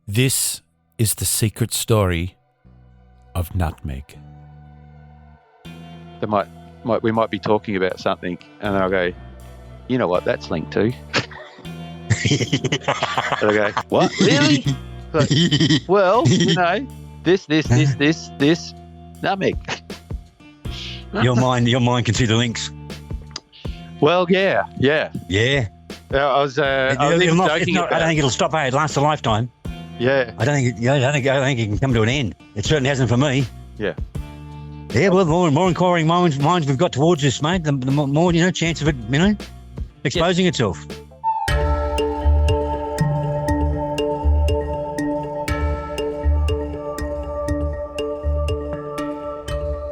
This is the secret story of Nutmeg. We might be talking about something, and I'll go, you know what that's linked to? And I go, what? Really? Like, well, this, Nutmeg. Your mind can see the links. Well, yeah. Yeah. I was even joking about. I don't think it'll stop. It lasts a lifetime. Yeah. I don't think it can come to an end. It certainly hasn't for me. Yeah. Yeah. Well, the more inquiring minds we've got towards this, mate, the more chance of it, exposing itself.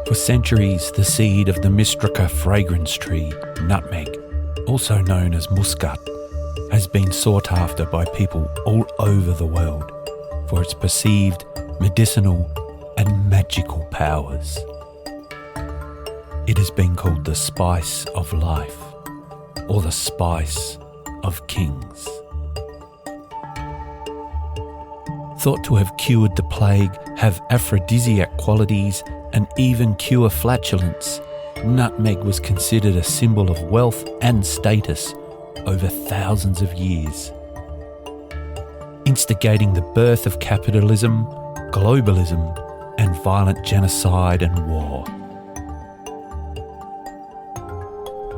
For centuries, the seed of the Mystrica fragrance tree, nutmeg, also known as muscat, has been sought after by people all over the world for its perceived medicinal and magical powers. It has been called the spice of life, or the spice of kings. Thought to have cured the plague, have aphrodisiac qualities, and even cure flatulence, nutmeg was considered a symbol of wealth and status over thousands of years, instigating the birth of capitalism, globalism, and violent genocide and war.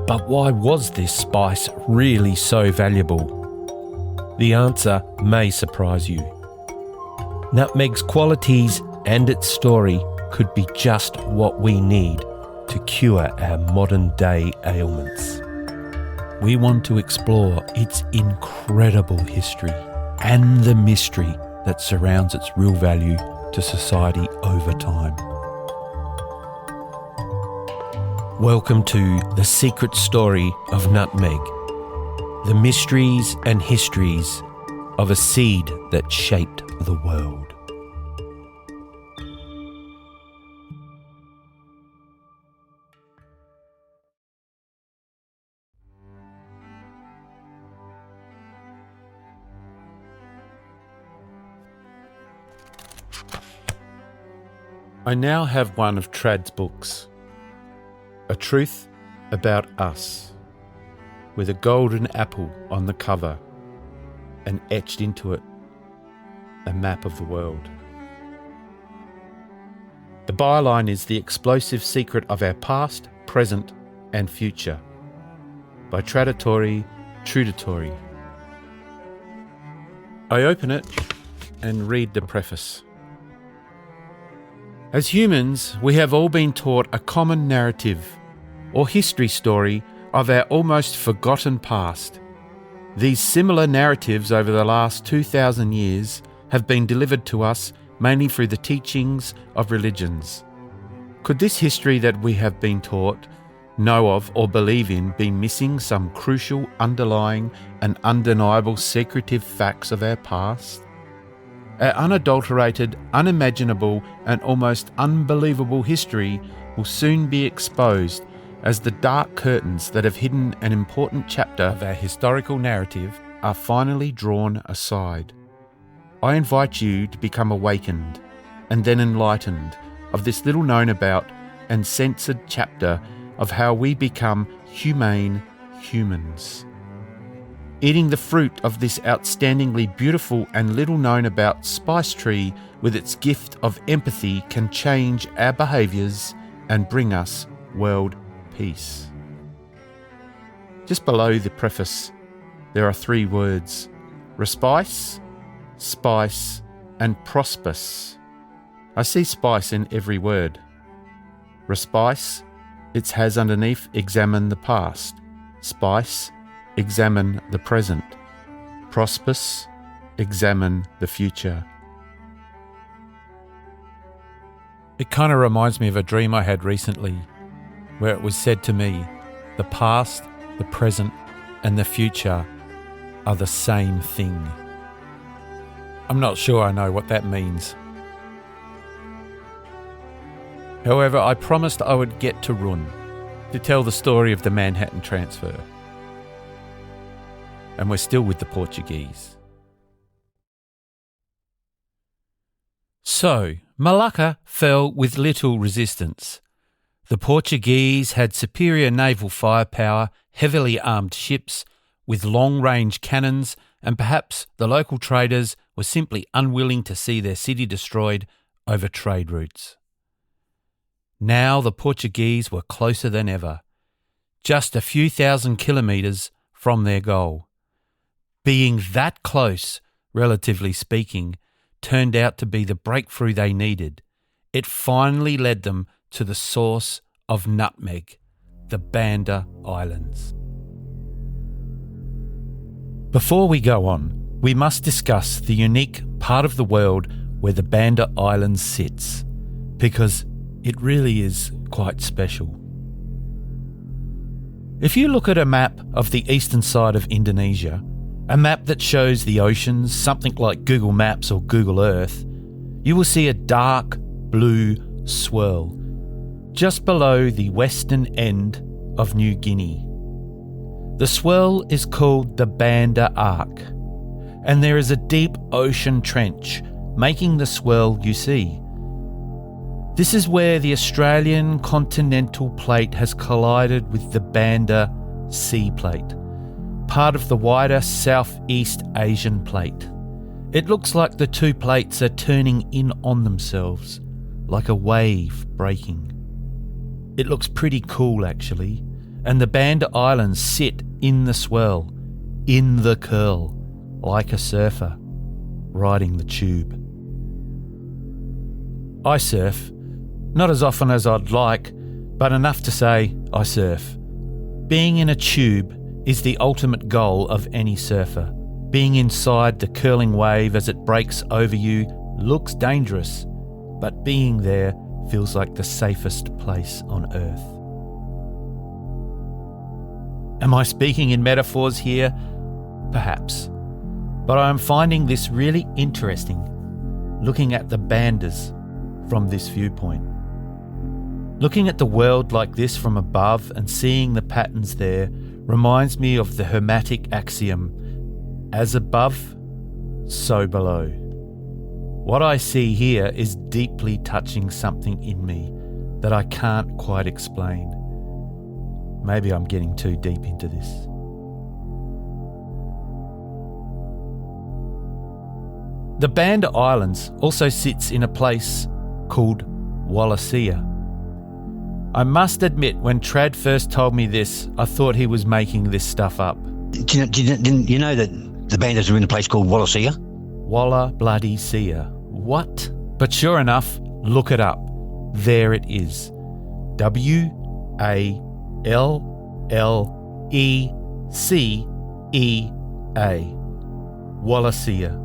But why was this spice really so valuable? The answer may surprise you. Nutmeg's qualities and its story could be just what we need to cure our modern-day ailments. We want to explore its incredible history and the mystery that surrounds its real value to society over time. Welcome to the secret story of nutmeg, the mysteries and histories of a seed that shaped the world. I now have one of Trad's books, A Truth About Us, with a golden apple on the cover and etched into it a map of the world. The byline is The Explosive Secret of Our Past, Present and Future by Traditori Trudatori. I open it and read the preface. As humans, we have all been taught a common narrative or history story of our almost forgotten past. These similar narratives over the last 2,000 years have been delivered to us mainly through the teachings of religions. Could this history that we have been taught, know of or believe in be missing some crucial underlying and undeniable secretive facts of our past? Our unadulterated, unimaginable and almost unbelievable history will soon be exposed as the dark curtains that have hidden an important chapter of our historical narrative are finally drawn aside. I invite you to become awakened and then enlightened of this little known about and censored chapter of how we become humane humans. Eating the fruit of this outstandingly beautiful and little known about spice tree with its gift of empathy can change our behaviours and bring us world peace. Just below the preface, there are 3 words: respice, spice, and prospice. I see spice in every word. Respice, it has underneath examine the past. Spice, examine the present. Prospice, examine the future. It kind of reminds me of a dream I had recently, where it was said to me, the past, the present, and the future are the same thing. I'm not sure I know what that means. However, I promised I would get to Run to tell the story of the Manhattan Transfer. And we're still with the Portuguese. So, Malacca fell with little resistance. The Portuguese had superior naval firepower, heavily armed ships with long-range cannons, and perhaps the local traders were simply unwilling to see their city destroyed over trade routes. Now the Portuguese were closer than ever, just a few thousand kilometres from their goal. Being that close, relatively speaking, turned out to be the breakthrough they needed. It finally led them to the source of nutmeg, the Banda Islands. Before we go on, we must discuss the unique part of the world where the Banda Islands sits, because it really is quite special. If you look at a map of the eastern side of Indonesia, a map that shows the oceans, something like Google Maps or Google Earth, you will see a dark blue swirl just below the western end of New Guinea. The swirl is called the Banda Arc, and there is a deep ocean trench making the swirl you see. This is where the Australian continental plate has collided with the Banda Sea Plate, part of the wider Southeast Asian plate. It looks like the two plates are turning in on themselves, like a wave breaking. It looks pretty cool actually, and the Banda Islands sit in the swirl, in the curl, like a surfer, riding the tube. I surf, not as often as I'd like, but enough to say I surf. Being in a tube is the ultimate goal of any surfer. Being inside the curling wave as it breaks over you looks dangerous, but being there feels like the safest place on earth. Am I speaking in metaphors here? Perhaps. But I am finding this really interesting, looking at the bandas from this viewpoint. Looking at the world like this from above and seeing the patterns there reminds me of the Hermetic axiom, as above, so below. What I see here is deeply touching something in me that I can't quite explain. Maybe I'm getting too deep into this. The Banda Islands also sits in a place called Wallacea. I must admit, when Trad first told me this, I thought he was making this stuff up. Didn't you know that the Bandas are in a place called Wallacea? Walla-bloody-sea. What? But sure enough, look it up. There it is. Wallacea. Wallacea.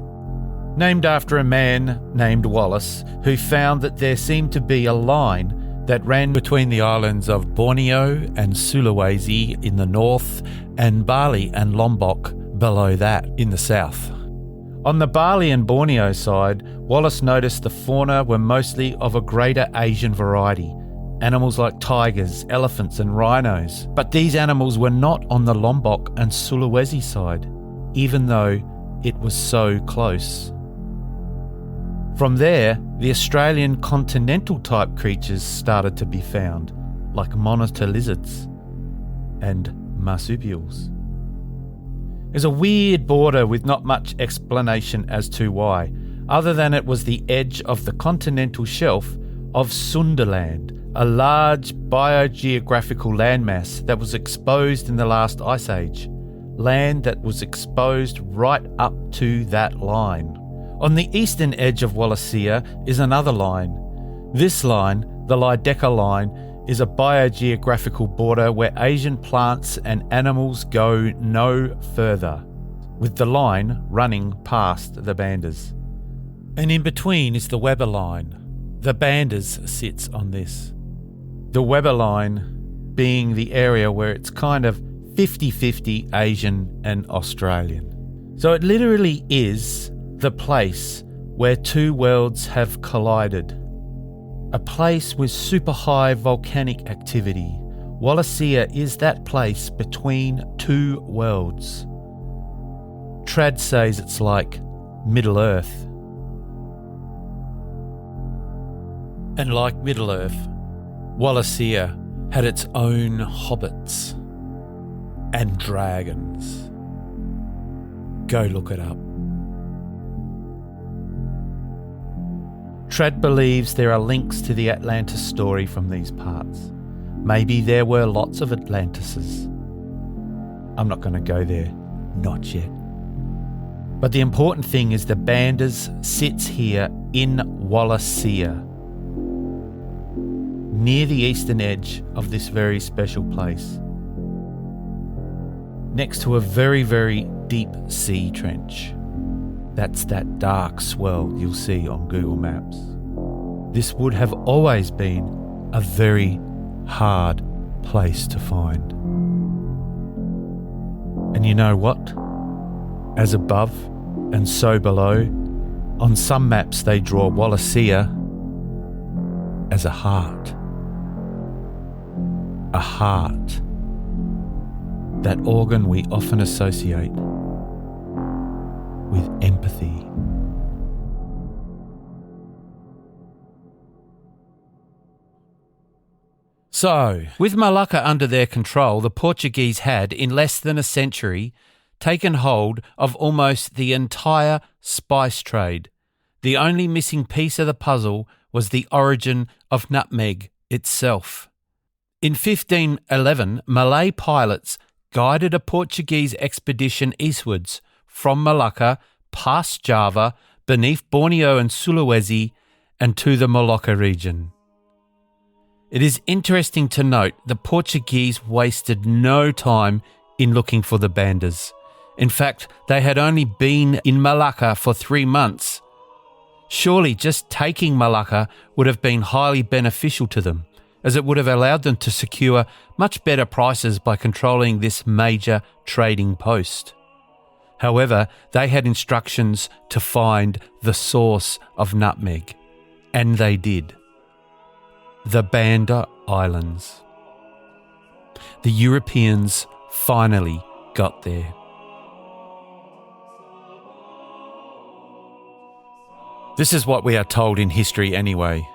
Named after a man named Wallace, who found that there seemed to be a line that ran between the islands of Borneo and Sulawesi in the north and Bali and Lombok below that in the south. On the Bali and Borneo side, Wallace noticed the fauna were mostly of a greater Asian variety, animals like tigers, elephants and rhinos. But these animals were not on the Lombok and Sulawesi side, even though it was so close. From there, the Australian continental type creatures started to be found, like monitor lizards and marsupials. There's a weird border with not much explanation as to why, other than it was the edge of the continental shelf of Sundaland, a large biogeographical landmass that was exposed in the last ice age, land that was exposed right up to that line. On the eastern edge of Wallacea is another line. This line, the Lydecker line, is a biogeographical border where Asian plants and animals go no further, with the line running past the Bandas. And in between is the Weber line. The Bandas sits on this. The Weber line being the area where it's kind of 50-50 Asian and Australian. So it literally is the place where two worlds have collided. A place with super high volcanic activity. Wallacea is that place between two worlds. Trad says it's like Middle Earth. And like Middle-earth, Wallacea had its own hobbits and dragons. Go look it up. Trad believes there are links to the Atlantis story from these parts. Maybe there were lots of Atlantises. I'm not going to go there, not yet. But the important thing is the Bandas sits here in Wallacea, near the eastern edge of this very special place, next to a very, very deep sea trench. That's that dark swell you'll see on Google Maps. This would have always been a very hard place to find. And you know what? As above and so below, on some maps they draw Wallacea as a heart. A heart. That organ we often associate with empathy. So, with Malacca under their control, the Portuguese had, in less than a century, taken hold of almost the entire spice trade. The only missing piece of the puzzle was the origin of nutmeg itself. In 1511, Malay pilots guided a Portuguese expedition eastwards from Malacca, past Java, beneath Borneo and Sulawesi, and to the Malacca region. It is interesting to note the Portuguese wasted no time in looking for the Bandas. In fact, they had only been in Malacca for 3 months. Surely just taking Malacca would have been highly beneficial to them, as it would have allowed them to secure much better prices by controlling this major trading post. However, they had instructions to find the source of nutmeg, and they did. The Banda Islands. The Europeans finally got there. This is what we are told in history anyway.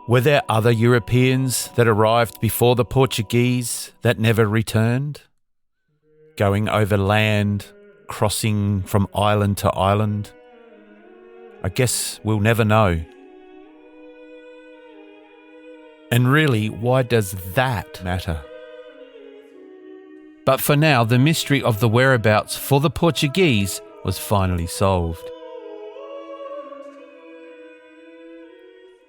Were there other Europeans that arrived before the Portuguese that never returned? Going over land, crossing from island to island? I guess we'll never know. And really, why does that matter? But for now, the mystery of the whereabouts for the Portuguese was finally solved.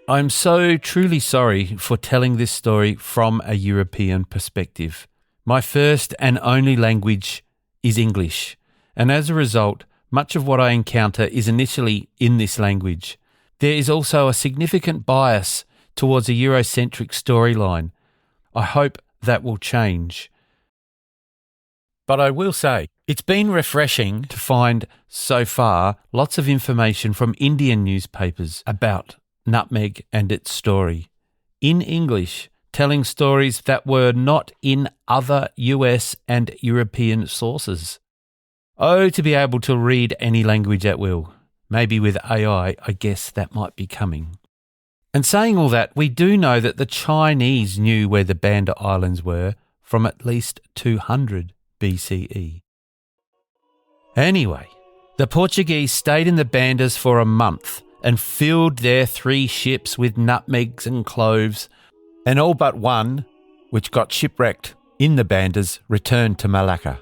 I'm so truly sorry for telling this story from a European perspective. My first and only language is English, and as a result, much of what I encounter is initially in this language. There is also a significant bias towards a Eurocentric storyline. I hope that will change. But I will say, it's been refreshing to find so far lots of information from Indian newspapers about nutmeg and its story, in English, telling stories that were not in other US and European sources. Oh, to be able to read any language at will. Maybe with AI, I guess that might be coming. And saying all that, we do know that the Chinese knew where the Banda Islands were from at least 200 BCE. Anyway, the Portuguese stayed in the Bandas for a month and filled their 3 ships with nutmegs and cloves, and all but one, which got shipwrecked in the Bandas, returned to Malacca.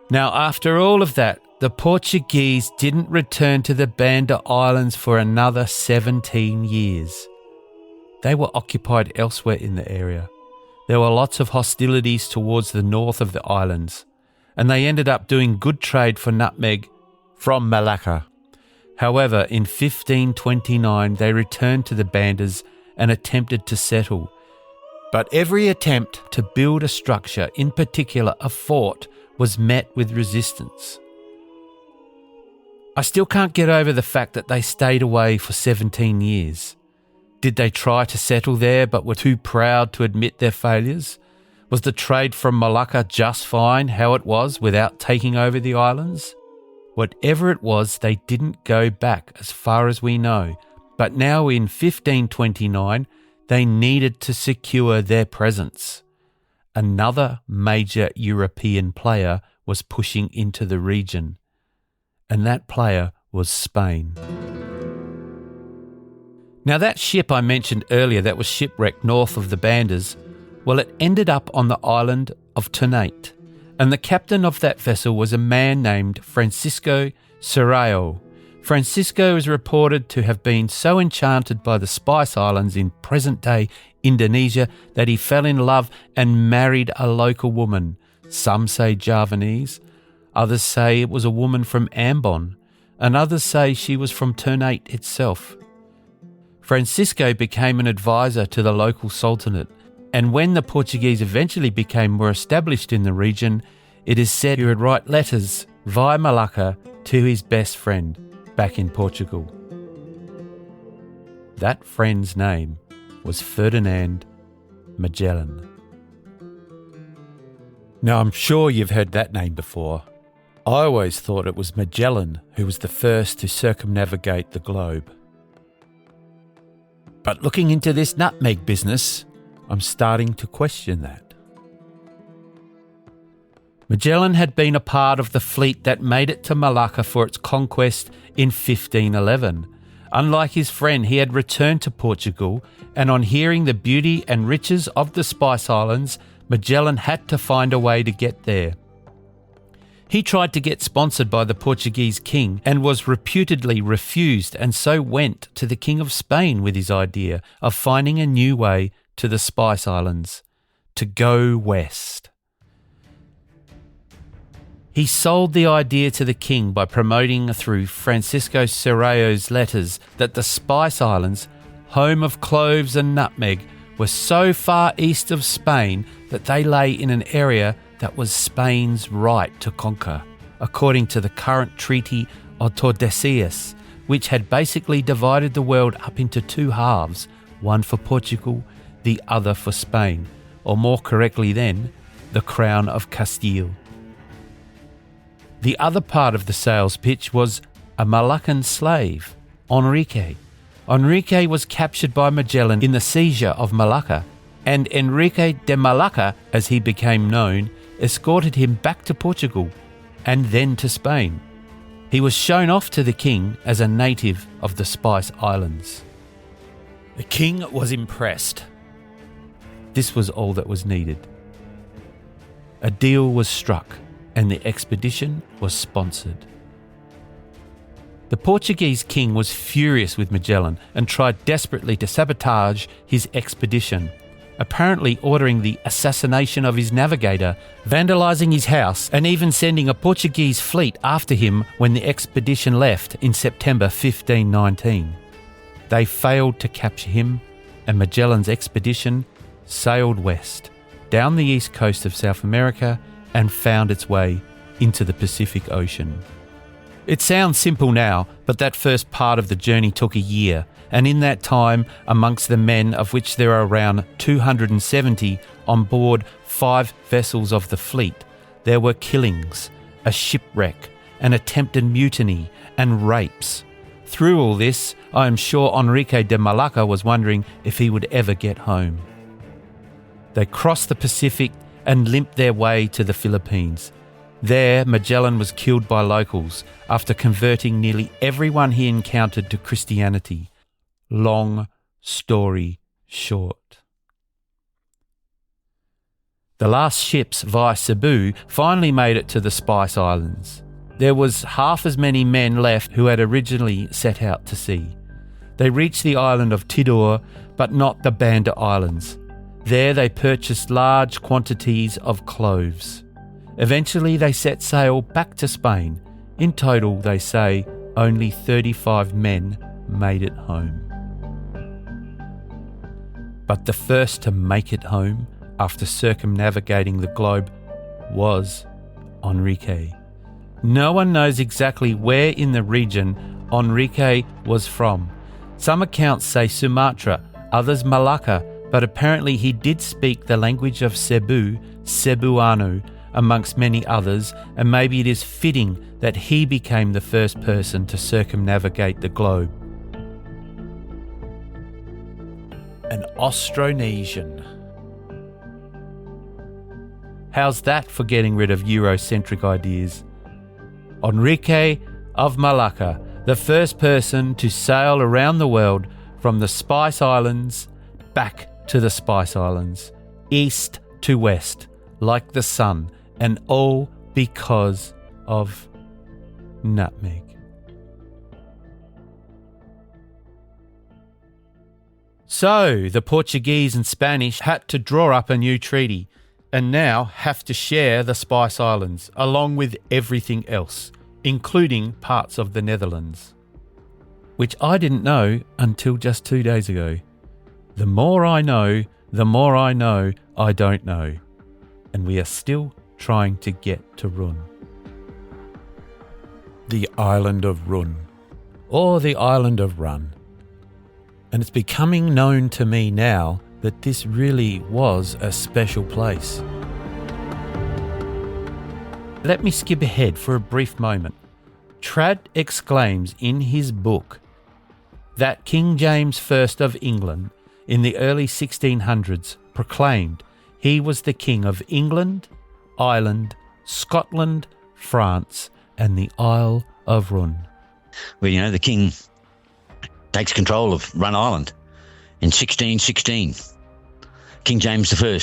Now, after all of that, the Portuguese didn't return to the Banda Islands for another 17 years. They were occupied elsewhere in the area. There were lots of hostilities towards the north of the islands, and they ended up doing good trade for nutmeg from Malacca. However, in 1529, they returned to the Bandas and attempted to settle. But every attempt to build a structure, in particular a fort, was met with resistance. I still can't get over the fact that they stayed away for 17 years. Did they try to settle there but were too proud to admit their failures? Was the trade from Malacca just fine how it was without taking over the islands? Whatever it was, they didn't go back as far as we know. But now in 1529, they needed to secure their presence. Another major European player was pushing into the region, and that player was Spain. Now that ship I mentioned earlier that was shipwrecked north of the Bandas, well, it ended up on the island of Ternate, and the captain of that vessel was a man named Francisco Serrao. Francisco is reported to have been so enchanted by the Spice Islands in present-day Indonesia that he fell in love and married a local woman. Some say Javanese, others say it was a woman from Ambon, and others say she was from Ternate itself. Francisco became an advisor to the local sultanate, and when the Portuguese eventually became more established in the region, it is said he would write letters via Malacca to his best friend back in Portugal. That friend's name was Ferdinand Magellan. Now, I'm sure you've heard that name before. I always thought it was Magellan who was the first to circumnavigate the globe. But looking into this nutmeg business, I'm starting to question that. Magellan had been a part of the fleet that made it to Malacca for its conquest in 1511. Unlike his friend, he had returned to Portugal, and on hearing the beauty and riches of the Spice Islands, Magellan had to find a way to get there. He tried to get sponsored by the Portuguese king and was reputedly refused, and so went to the King of Spain with his idea of finding a new way to the Spice Islands, to go west. He sold the idea to the king by promoting through Francisco Serrao's letters that the Spice Islands, home of cloves and nutmeg, were so far east of Spain that they lay in an area that was Spain's right to conquer, according to the current Treaty of Tordesillas, which had basically divided the world up into two halves, one for Portugal, the other for Spain, or more correctly then, the Crown of Castile. The other part of the sales pitch was a Malaccan slave, Enrique. Enrique was captured by Magellan in the seizure of Malacca, and Enrique de Malacca, as he became known, escorted him back to Portugal and then to Spain. He was shown off to the king as a native of the Spice Islands. The king was impressed. This was all that was needed. A deal was struck, and the expedition was sponsored. The Portuguese king was furious with Magellan and tried desperately to sabotage his expedition, apparently ordering the assassination of his navigator, vandalising his house, and even sending a Portuguese fleet after him when the expedition left in September 1519. They failed to capture him, and Magellan's expedition sailed west, down the east coast of South America, and found its way into the Pacific Ocean. It sounds simple now, but that first part of the journey took a year, and in that time, amongst the men, of which there are around 270 on board 5 vessels of the fleet, there were killings, a shipwreck, an attempted mutiny, and rapes. Through all this, I am sure Enrique de Malacca was wondering if he would ever get home. They crossed the Pacific and limped their way to the Philippines. There, Magellan was killed by locals after converting nearly everyone he encountered to Christianity. Long story short. The last ships via Cebu finally made it to the Spice Islands. There was half as many men left who had originally set out to sea. They reached the island of Tidor, but not the Banda Islands. There they purchased large quantities of cloves. Eventually they set sail back to Spain. In total, they say, only 35 men made it home. But the first to make it home after circumnavigating the globe was Enrique. No one knows exactly where in the region Enrique was from. Some accounts say Sumatra, others Malacca, but apparently he did speak the language of Cebu, Cebuano, amongst many others, and maybe it is fitting that he became the first person to circumnavigate the globe. An Austronesian. How's that for getting rid of Eurocentric ideas? Enrique of Malacca, the first person to sail around the world from the Spice Islands back to the Spice Islands, east to west, like the sun, and all because of nutmeg. So, the Portuguese and Spanish had to draw up a new treaty and now have to share the Spice Islands along with everything else, including parts of the Netherlands, which I didn't know until just 2 days ago. The more I know I don't know. And we are still trying to get to Run. The island of Run, or the island of Run. And it's becoming known to me now that this really was a special place. Let me skip ahead for a brief moment. Trad exclaims in his book that King James I of England in the early 1600s proclaimed he was the King of England, Ireland, Scotland, France, and the Isle of Run. Well, the king takes control of Run Island in 1616. King James I,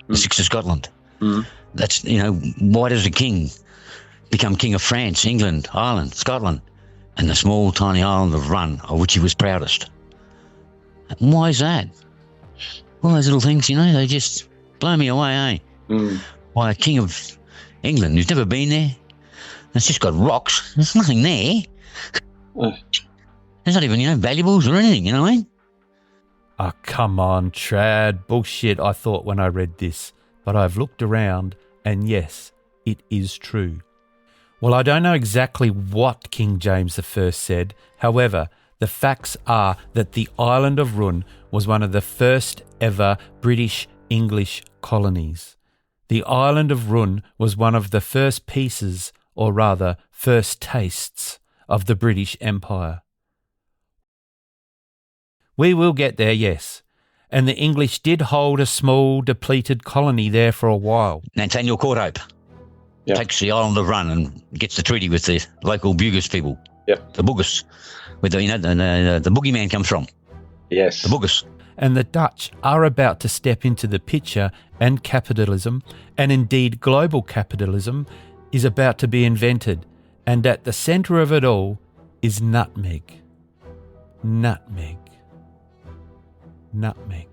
the Sixth of Scotland. Mm. That's, why does a king become King of France, England, Ireland, Scotland, and the small, tiny island of Run, of which he was proudest? And why is that? All those little things, they just blow me away, eh? Mm. Why a king of England who's never been there? It's just got rocks. There's nothing there. There's not even, valuables or anything, what I mean? Oh, come on, Trad. Bullshit, I thought when I read this. But I've looked around, and yes, it is true. Well, I don't know exactly what King James I said. However, the facts are that the island of Run was one of the first ever British English colonies. The island of Run was one of the first pieces, or rather, first tastes, of the British Empire. We will get there, yes. And the English did hold a small, depleted colony there for a while. Nathaniel Courthope takes the island of Run and gets the treaty with the local Bugis people. Yep. The Bugis, where the boogeyman comes from. Yes. The Bugis. And the Dutch are about to step into the picture, and capitalism, and indeed global capitalism, is about to be invented. And at the centre of it all is nutmeg. Nutmeg. Nutmeg.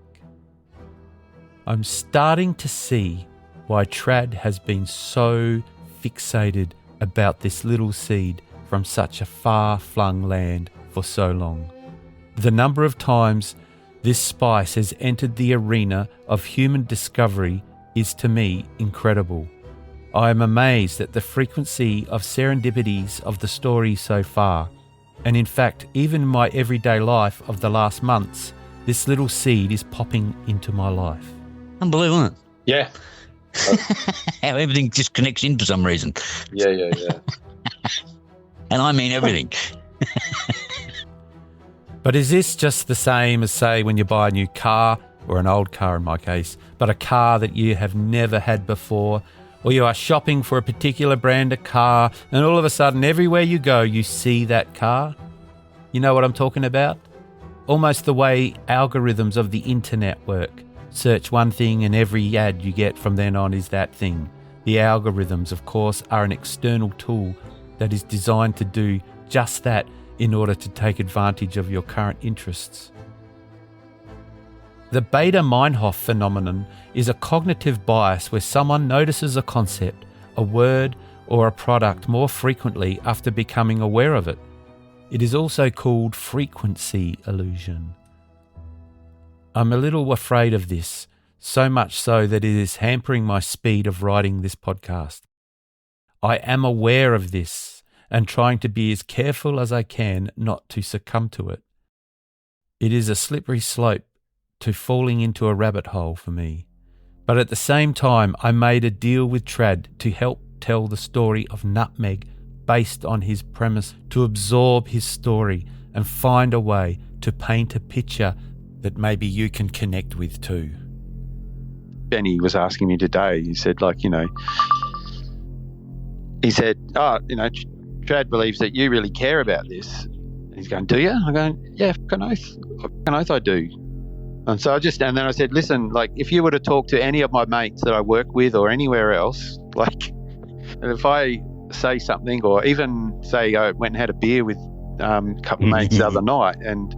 I'm starting to see why Trad has been so fixated about this little seed from such a far-flung land for so long. The number of times this spice has entered the arena of human discovery is to me incredible. I am amazed at the frequency of serendipities of the story so far, and in fact, even in my everyday life of the last months, this little seed is popping into my life. Unbelievable, isn't it? Yeah. How everything just connects in for some reason. Yeah. And I mean everything. But is this just the same as, say, when you buy a new car, or an old car in my case, but a car that you have never had before, or you are shopping for a particular brand of car, and all of a sudden, everywhere you go, you see that car? You know what I'm talking about? Almost the way algorithms of the internet work. Search one thing and every ad you get from then on is that thing. The algorithms, of course, are an external tool that is designed to do just that in order to take advantage of your current interests. The Baader-Meinhof phenomenon is a cognitive bias where someone notices a concept, a word, or a product more frequently after becoming aware of it. It is also called frequency illusion. I'm a little afraid of this, so much so that it is hampering my speed of writing this podcast. I am aware of this and trying to be as careful as I can not to succumb to it. It is a slippery slope to falling into a rabbit hole for me, But at the same time, I made a deal with Trad to help tell the story of Nutmeg based on his premise, to absorb his story and find a way to paint a picture that maybe you can connect with too. Benny was asking me today, he said, Trad believes that you really care about this. And he's going, do you? I'm going, yeah, fucking oath I do. And so and then I said, listen, if you were to talk to any of my mates that I work with or anywhere else, and if I say something, or even say I went and had a beer with a couple of mates the other night, and,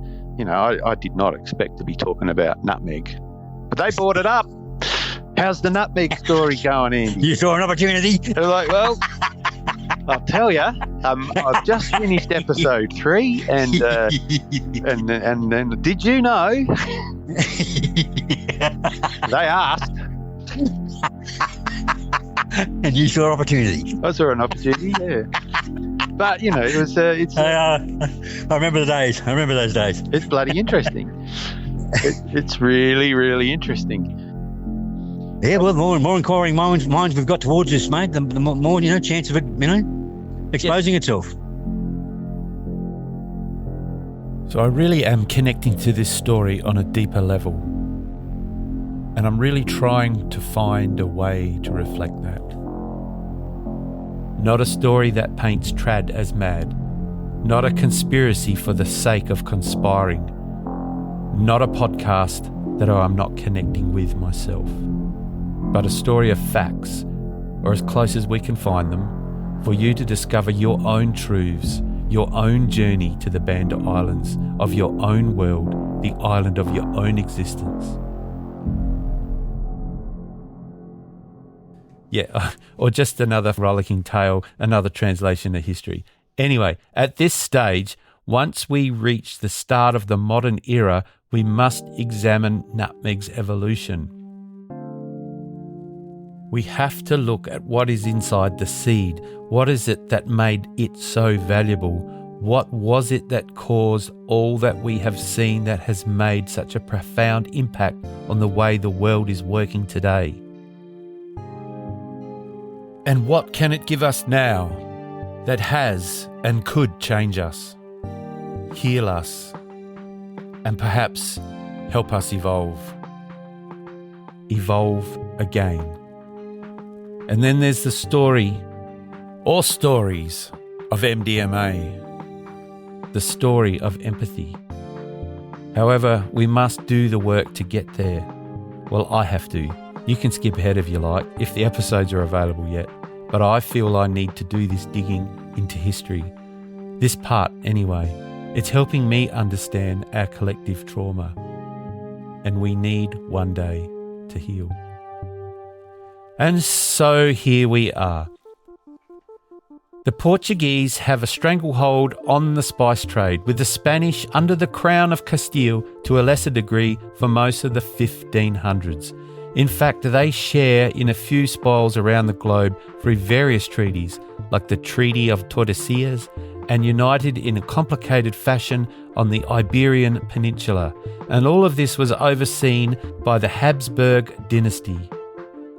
I did not expect to be talking about Nutmeg. But they brought it up. How's the Nutmeg story going, Andy? You saw an opportunity? They're like, well, I'll tell you, I've just finished episode 3, and did you know? They asked. And you saw an opportunity. I saw an opportunity, yeah. But, it was, I remember the days. I remember those days. It's bloody interesting. It's really, really interesting. Yeah, well, the more inquiring minds we've got towards this, mate, the more, chance of it, exposing itself. So I really am connecting to this story on a deeper level. And I'm really trying to find a way to reflect that. Not a story that paints Trad as mad. Not a conspiracy for the sake of conspiring. Not a podcast that I'm not connecting with myself. But a story of facts, or as close as we can find them, for you to discover your own truths, your own journey to the Banda Islands of your own world, the island of your own existence. Yeah, or just another rollicking tale, another translation of history. Anyway, at this stage, once we reach the start of the modern era, we must examine Nutmeg's evolution. We have to look at what is inside the seed. What is it that made it so valuable? What was it that caused all that we have seen that has made such a profound impact on the way the world is working today? And what can it give us now that has and could change us, heal us, and perhaps help us evolve again? And then there's the story, or stories, of MDMA, the story of empathy. However, we must do the work to get there. Well, I have to. You can skip ahead if you like, if the episodes are available yet, but I feel I need to do this digging into history. This part, anyway. It's helping me understand our collective trauma, and we need one day to heal. And so here we are. The Portuguese have a stranglehold on the spice trade, with the Spanish under the crown of Castile to a lesser degree for most of the 1500s. In fact, they share in a few spoils around the globe through various treaties, like the Treaty of Tordesillas, and united in a complicated fashion on the Iberian Peninsula. And all of this was overseen by the Habsburg dynasty,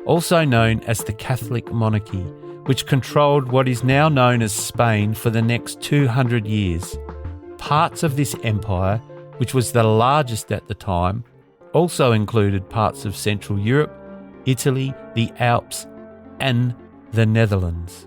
also known as the Catholic monarchy, which controlled what is now known as Spain for the next 200 years. Parts of this empire, which was the largest at the time, also included parts of Central Europe, Italy, the Alps, and the Netherlands.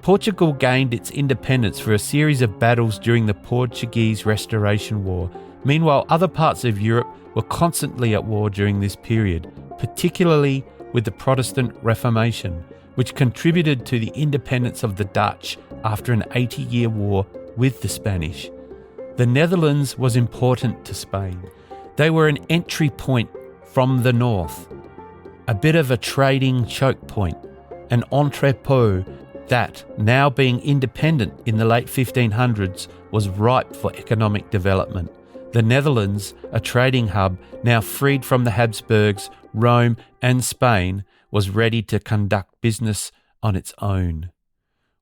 Portugal gained its independence through a series of battles during the Portuguese Restoration War. Meanwhile, other parts of Europe were constantly at war during this period, particularly with the Protestant Reformation, which contributed to the independence of the Dutch after an 80-year war with the Spanish. The Netherlands was important to Spain. They were an entry point from the north, a bit of a trading choke point, an entrepot that, now being independent in the late 1500s, was ripe for economic development. The Netherlands, a trading hub, now freed from the Habsburgs, Rome and Spain, was ready to conduct business on its own.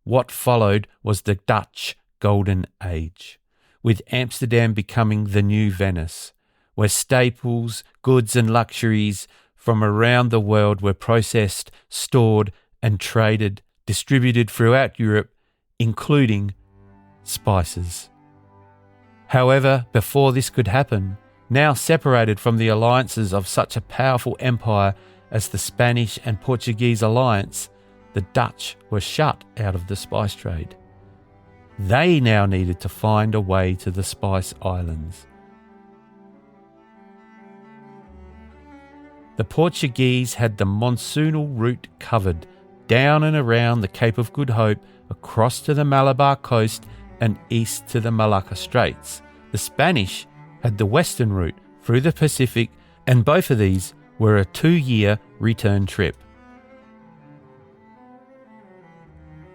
What followed was the Dutch Golden Age, with Amsterdam becoming the new Venice, where staples, goods and luxuries from around the world were processed, stored, and traded, distributed throughout Europe, including spices. However, before this could happen, now separated from the alliances of such a powerful empire as the Spanish and Portuguese alliance, the Dutch were shut out of the spice trade. They now needed to find a way to the Spice Islands. The Portuguese had the monsoonal route covered, down and around the Cape of Good Hope, across to the Malabar coast and east to the Malacca Straits. The Spanish had the western route through the Pacific, and both of these were a 2-year return trip.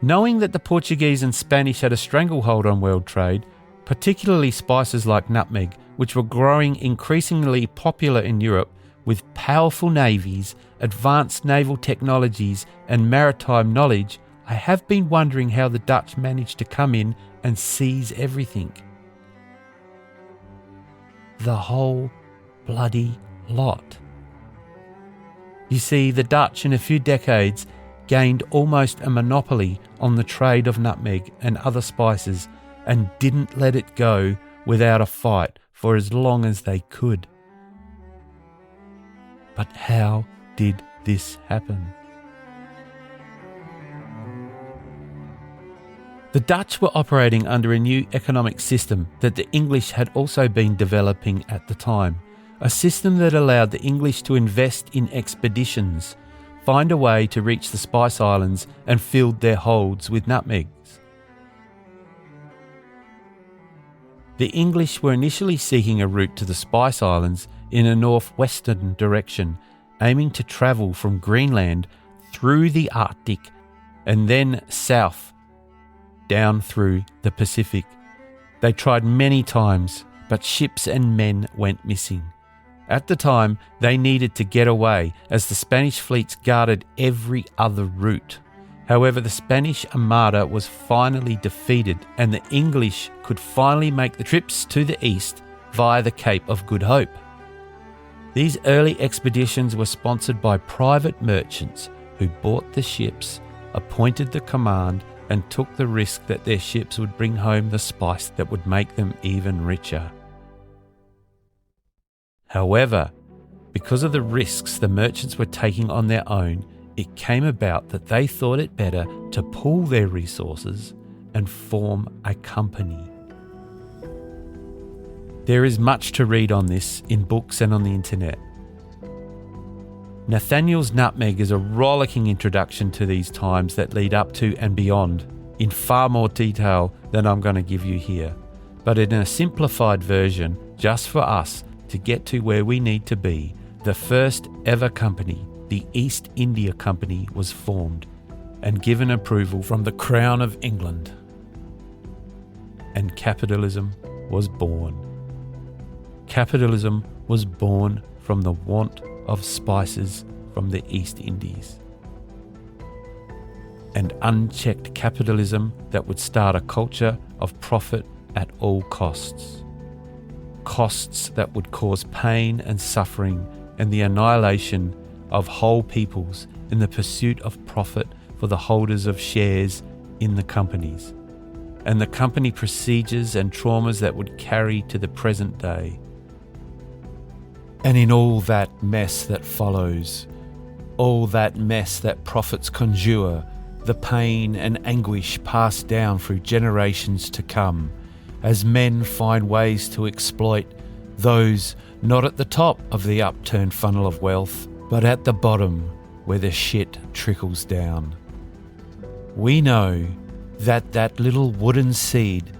Knowing that the Portuguese and Spanish had a stranglehold on world trade, particularly spices like nutmeg, which were growing increasingly popular in Europe, with powerful navies, advanced naval technologies and maritime knowledge, I have been wondering how the Dutch managed to come in and seize everything. The whole bloody lot. You see, the Dutch in a few decades gained almost a monopoly on the trade of nutmeg and other spices and didn't let it go without a fight for as long as they could. But how did this happen? The Dutch were operating under a new economic system that the English had also been developing at the time, a system that allowed the English to invest in expeditions, find a way to reach the Spice Islands and filled their holds with nutmegs. The English were initially seeking a route to the Spice Islands in a northwestern direction, aiming to travel from Greenland through the Arctic and then south, down through the Pacific. They tried many times, but ships and men went missing. At the time, they needed to get away as the Spanish fleets guarded every other route. However, the Spanish Armada was finally defeated and the English could finally make the trips to the east via the Cape of Good Hope. These early expeditions were sponsored by private merchants who bought the ships, appointed the command, and took the risk that their ships would bring home the spice that would make them even richer. However, because of the risks the merchants were taking on their own, it came about that they thought it better to pool their resources and form a company. There is much to read on this in books and on the internet. Nathaniel's Nutmeg is a rollicking introduction to these times that lead up to and beyond, in far more detail than I'm going to give you here, but in a simplified version just for us to get to where we need to be. The first ever company, the East India Company, was formed and given approval from the Crown of England. And capitalism was born. Capitalism was born from the want of spices from the East Indies. And unchecked capitalism that would start a culture of profit at all costs. Costs that would cause pain and suffering and the annihilation of whole peoples in the pursuit of profit for the holders of shares in the companies, and the company procedures and traumas that would carry to the present day. And in all that mess that follows, all that mess that profits conjure, the pain and anguish passed down through generations to come, as men find ways to exploit those not at the top of the upturned funnel of wealth, but at the bottom where the shit trickles down. We know that that little wooden seed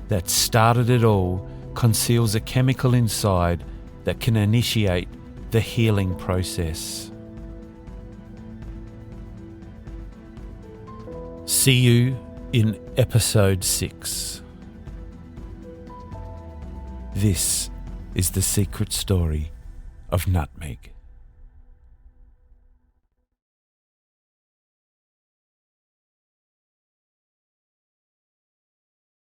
that started it all conceals a chemical inside that can initiate the healing process. See you in episode 6. This is the secret story of nutmeg.